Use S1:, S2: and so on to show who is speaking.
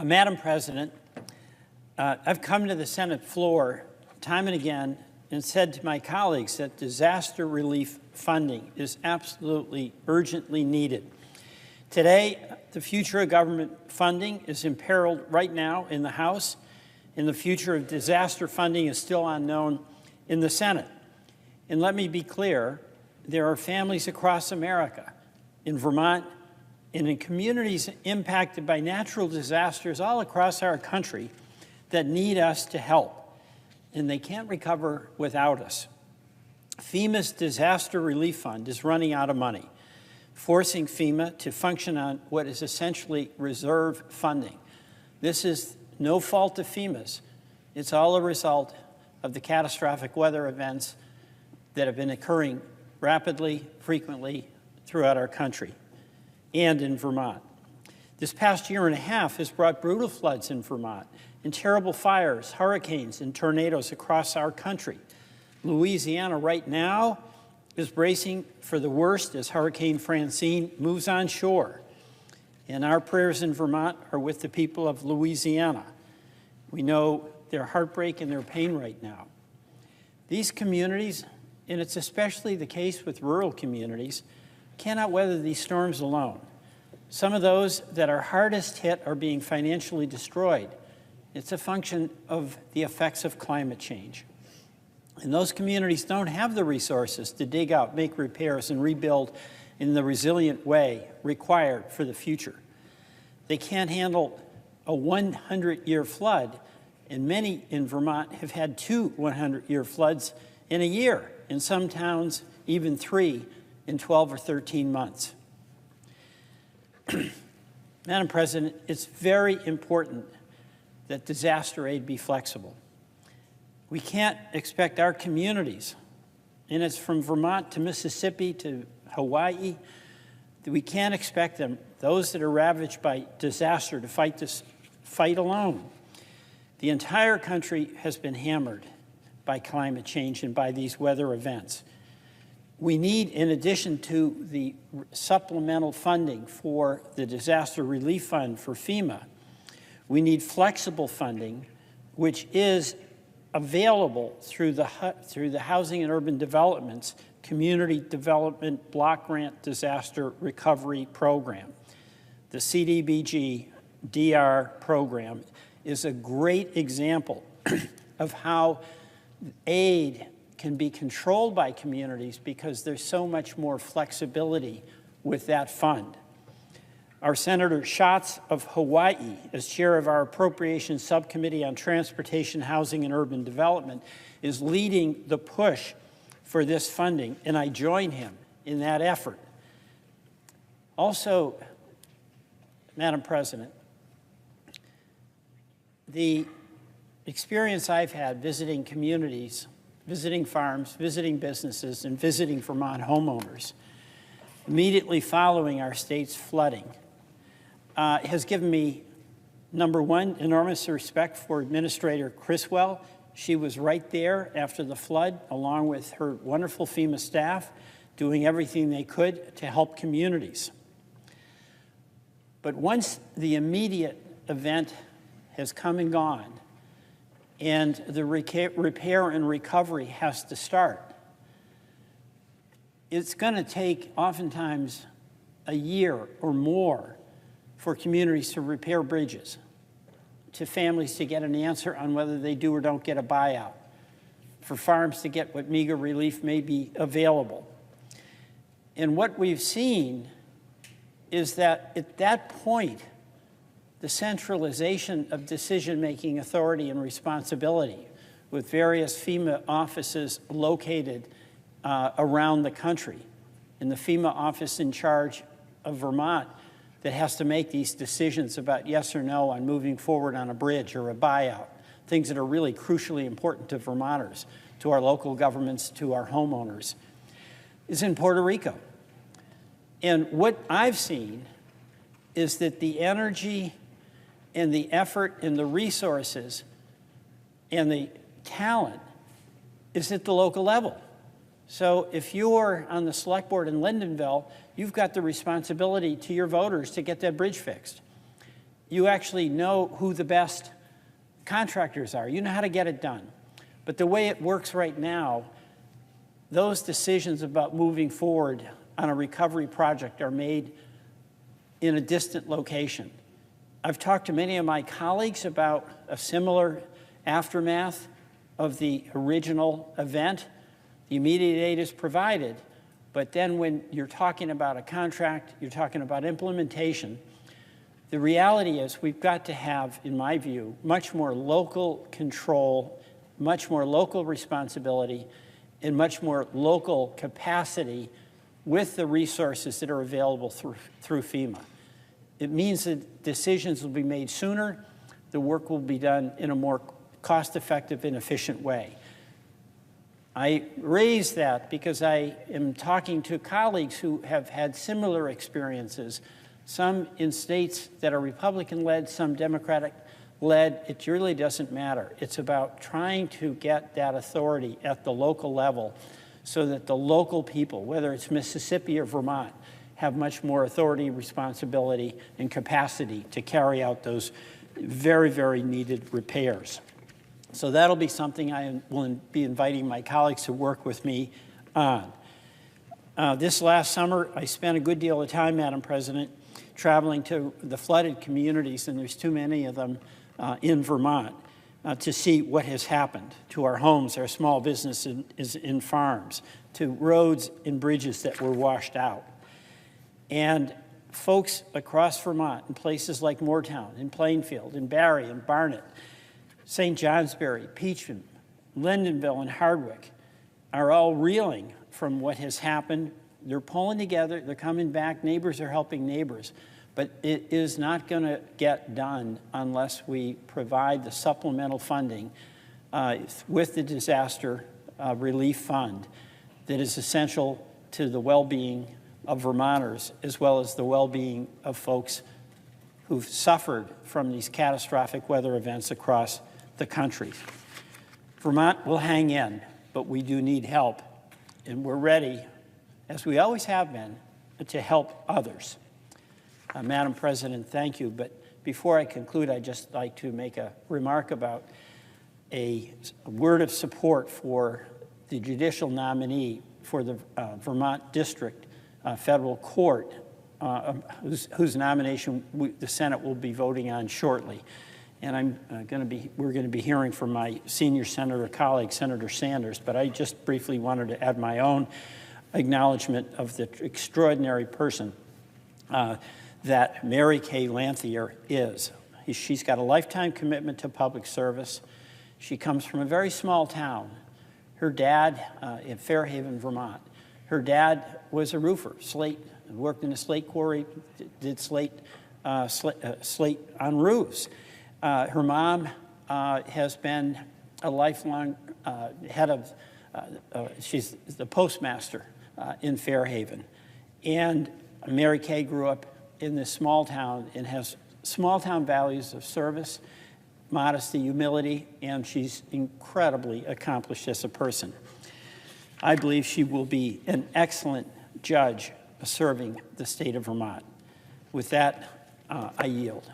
S1: Madam President, I've come to the Senate floor time and again and said to my colleagues that disaster relief funding is absolutely urgently needed. Today, the future of government funding is imperiled right now in the House, and the future of disaster funding is still unknown in the Senate. And let me be clear, there are families across America, in Vermont, and in communities impacted by natural disasters all across our country that need us to help, and they can't recover without us. FEMA's Disaster Relief Fund is running out of money, forcing FEMA to function on what is essentially reserve funding. This is no fault of FEMA's. It's all a result of the catastrophic weather events that have been occurring rapidly, frequently throughout our country and in Vermont. This past year and a half has brought brutal floods in Vermont and terrible fires, hurricanes, and tornadoes across our country. Louisiana right now is bracing for the worst as Hurricane Francine moves on shore. And our prayers in Vermont are with the people of Louisiana. We know their heartbreak and their pain right now. These communities, and it's especially the case with rural communities, cannot weather these storms alone. Some of those that are hardest hit are being financially destroyed. It's a function of the effects of climate change. And those communities don't have the resources to dig out, make repairs, and rebuild in the resilient way required for the future. They can't handle a 100-year flood, and many in Vermont have had 2 100-year floods in a year, in some towns even 3 in 12 or 13 months. Madam President, it's very important that disaster aid be flexible. We can't expect our communities, and it's from Vermont to Mississippi to Hawaii, we can't expect them, those that are ravaged by disaster, to fight this fight alone. The entire country has been hammered by climate change and by these weather events. We need, in addition to the supplemental funding for the Disaster Relief Fund for FEMA, we need flexible funding, which is available through the Housing and Urban Development's Community Development Block Grant Disaster Recovery Program. The CDBG DR program is a great example of how aid can be controlled by communities because there's so much more flexibility with that fund. Our Senator Schatz of Hawaii, as chair of our Appropriations Subcommittee on Transportation, Housing, and Urban Development, is leading the push for this funding, and I join him in that effort. Also, Madam President, the experience I've had visiting communities, visiting farms, visiting businesses, and visiting Vermont homeowners immediately following our state's flooding has given me, number one, enormous respect for Administrator Criswell. She was right there after the flood, along with her wonderful FEMA staff, doing everything they could to help communities. But once the immediate event has come and gone, and the repair and recovery has to start, it's going to take oftentimes a year or more for communities to repair bridges, to families to get an answer on whether they do or don't get a buyout, for farms to get what meager relief may be available. And what we've seen is that at that point, the centralization of decision-making authority and responsibility with various FEMA offices located around the country, and the FEMA office in charge of Vermont that has to make these decisions about yes or no on moving forward on a bridge or a buyout, things that are really crucially important to Vermonters, to our local governments, to our homeowners, is in Puerto Rico. And what I've seen is that the energy and the effort and the resources and the talent is at the local level. So if you're on the select board in Lyndonville, you've got the responsibility to your voters to get that bridge fixed. you actually know who the best contractors are. You know how to get it done. But the way it works right now, those decisions about moving forward on a recovery project are made in a distant location. I've talked to many of my colleagues about a similar aftermath of the original event. The immediate aid is provided, but then when you're talking about a contract, you're talking about implementation, the reality is we've got to have, in my view, much more local control, much more local responsibility, and much more local capacity with the resources that are available through FEMA. It means that decisions will be made sooner, the work will be done in a more cost-effective and efficient way. I raise that because I am talking to colleagues who have had similar experiences, some in states that are Republican-led, some Democratic-led. It really doesn't matter. It's about trying to get that authority at the local level so that the local people, whether it's Mississippi or Vermont, have much more authority, responsibility, and capacity to carry out those very, very needed repairs. So that'll be something I will be inviting my colleagues to work with me on. This last summer, I spent a good deal of time, Madam President, traveling to the flooded communities, and there's too many of them in Vermont, to see what has happened to our homes, our small businesses in farms, to roads and bridges that were washed out. And folks across Vermont, in places like Moortown, in Plainfield, in Barre, and Barnet, St. Johnsbury, Peacham, Lindenville, and Hardwick are all reeling from what has happened. They're pulling together, they're coming back, neighbors are helping neighbors, but it is not going to get done unless we provide the supplemental funding with the disaster relief fund that is essential to the well-being of Vermonters, as well as the well-being of folks who've suffered from these catastrophic weather events across the country. Vermont will hang in, but we do need help, and we're ready, as we always have been, to help others. Madam President, thank you, but before I conclude, I'd just like to make a remark about a word of support for the judicial nominee for the Vermont District Federal Court, whose nomination the Senate will be voting on shortly. And we're going to be hearing from my senior senator colleague, Senator Sanders, but I just briefly wanted to add my own acknowledgement of the extraordinary person that Mary Kay Lanthier is. She's got a lifetime commitment to public service. She comes from a very small town. Her dad, in Fairhaven, Vermont, her dad was a roofer, slate, worked in a slate quarry, did slate on roofs. Her mom has been a lifelong head of, she's the postmaster in Fairhaven. And Mary Kay grew up in this small town and has small town values of service, modesty, humility, and she's incredibly accomplished as a person. I believe she will be an excellent judge serving the state of Vermont. With that, I yield.